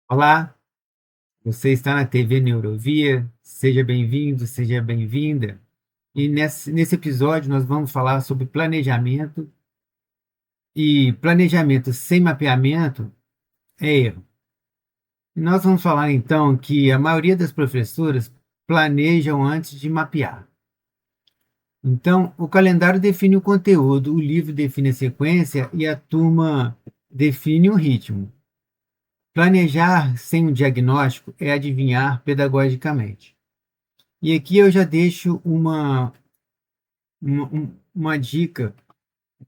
Olá, você está na TV Neurovia, seja bem-vindo, seja bem-vinda. E nesse episódio nós vamos falar sobre planejamento, e planejamento sem mapeamento é erro. E nós vamos falar então que a maioria das professoras planejam antes de mapear. Então, o calendário define o conteúdo, o livro define a sequência e a turma define o ritmo. Planejar sem um diagnóstico é adivinhar pedagogicamente. E aqui eu já deixo uma dica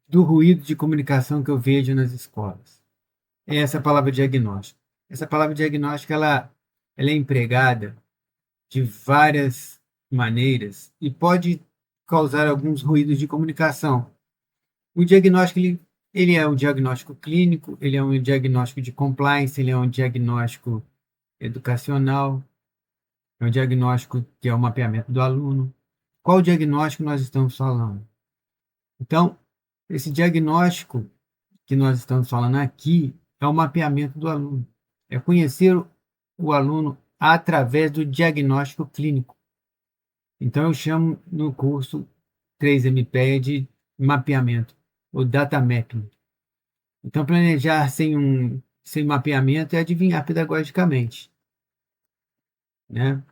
do ruído de comunicação que eu vejo nas escolas. É essa palavra diagnóstico. Essa palavra diagnóstico, ela é empregada de várias maneiras e pode causar alguns ruídos de comunicação. O diagnóstico, ele é um diagnóstico clínico, ele é um diagnóstico de compliance, ele é um diagnóstico educacional, é um diagnóstico que é o mapeamento do aluno. Qual diagnóstico nós estamos falando? Então, esse diagnóstico que nós estamos falando aqui é o mapeamento do aluno. É conhecer o aluno através do diagnóstico clínico. Então, eu chamo no curso 3MPEA de mapeamento, ou data mapping. Então, planejar sem mapeamento é adivinhar pedagogicamente, né?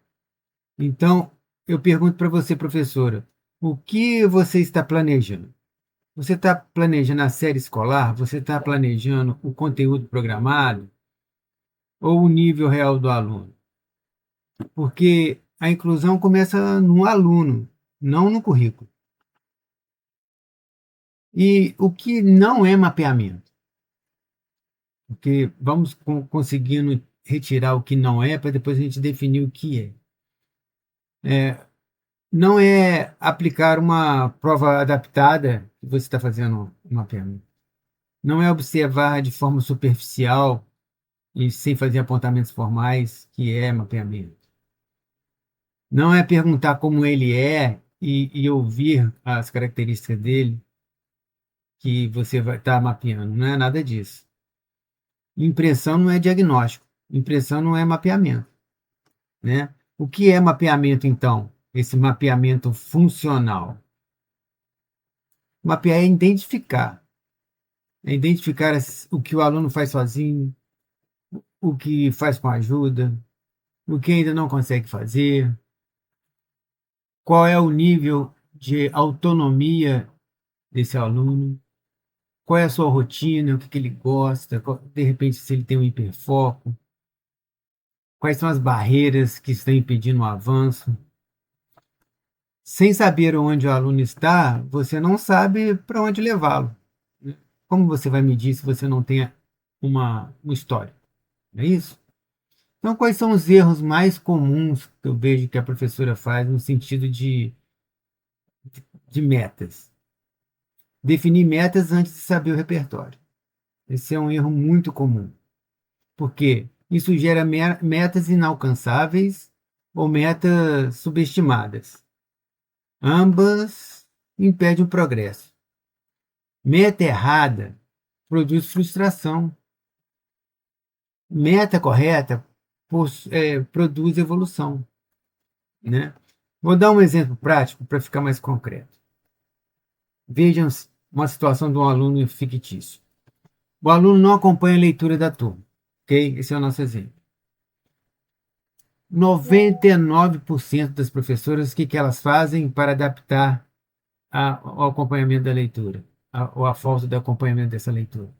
Então, eu pergunto para você, professora, o que você está planejando? Você está planejando a série escolar? Você está planejando o conteúdo programado ou o nível real do aluno? Porque a inclusão começa no aluno, não no currículo. E o que não é mapeamento? Porque vamos conseguindo retirar o que não é para depois a gente definir o que é. Não é aplicar uma prova adaptada que você está fazendo um mapeamento. Não é observar de forma superficial e sem fazer apontamentos formais, que é mapeamento. Não é perguntar como ele é e ouvir as características dele que você vai estar mapeando. Não é nada disso. Impressão não é diagnóstico. Impressão não é mapeamento, né? O que é mapeamento, então? Esse mapeamento funcional. Mapear é identificar. É identificar o que o aluno faz sozinho, o que faz com ajuda, o que ainda não consegue fazer, qual é o nível de autonomia desse aluno, qual é a sua rotina, o que, que ele gosta, de repente se ele tem um hiperfoco, quais são as barreiras que estão impedindo o avanço. Sem saber onde o aluno está, você não sabe para onde levá-lo. Como você vai medir se você não tem uma história? Não é isso? Então, quais são os erros mais comuns que eu vejo que a professora faz no sentido de metas? Definir metas antes de saber o repertório. Esse é um erro muito comum. Porque isso gera metas inalcançáveis ou metas subestimadas. Ambas impedem o progresso. Meta errada produz frustração. Meta correta produz evolução, né? Vou dar um exemplo prático para ficar mais concreto. Vejam uma situação de um aluno fictício. O aluno não acompanha a leitura da turma, ok? Esse é o nosso exemplo. 99% das professoras, o que, que elas fazem para adaptar ao acompanhamento da leitura, ou a falta de acompanhamento dessa leitura?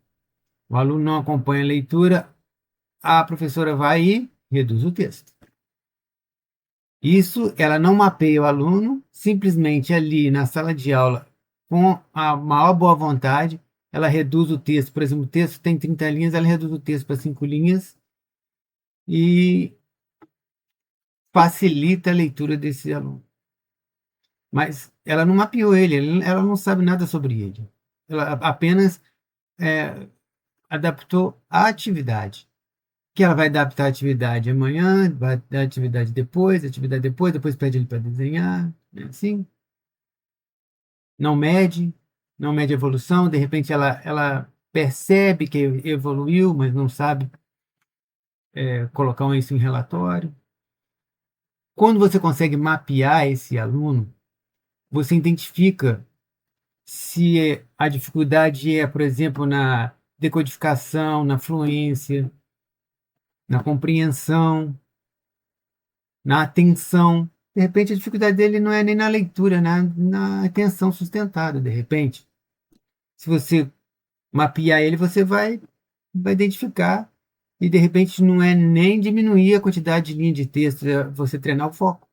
O aluno não acompanha a leitura, a professora vai e reduz o texto. Isso, ela não mapeia o aluno, simplesmente ali na sala de aula, com a maior boa vontade, ela reduz o texto. Por exemplo, o texto tem 30 linhas, ela reduz o texto para 5 linhas e facilita a leitura desse aluno. Mas ela não mapeou ele, ela não sabe nada sobre ele. Ela apenas adaptou a atividade. Que ela vai adaptar a atividade amanhã, vai dar atividade depois, depois pede ele para desenhar, né? Assim. Não mede, não mede a evolução, de repente ela percebe que evoluiu, mas não sabe colocar isso em relatório. Quando você consegue mapear esse aluno, você identifica se a dificuldade é, por exemplo, na decodificação, na fluência, na compreensão, na atenção. De repente, a dificuldade dele não é nem na leitura, na atenção sustentada, de repente. Se você mapear ele, você vai identificar e, de repente, não é nem diminuir a quantidade de linha de texto, é você treinar o foco.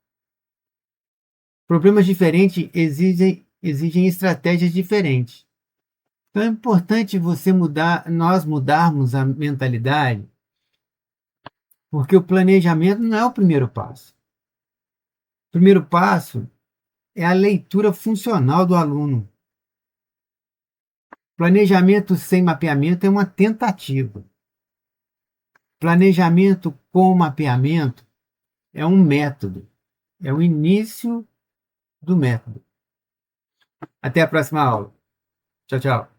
Problemas diferentes exigem estratégias diferentes. Então é importante nós mudarmos a mentalidade, porque o planejamento não é o primeiro passo. O primeiro passo é a leitura funcional do aluno. Planejamento sem mapeamento é uma tentativa. Planejamento com mapeamento é um método, é o início do método. Até a próxima aula. Tchau, tchau.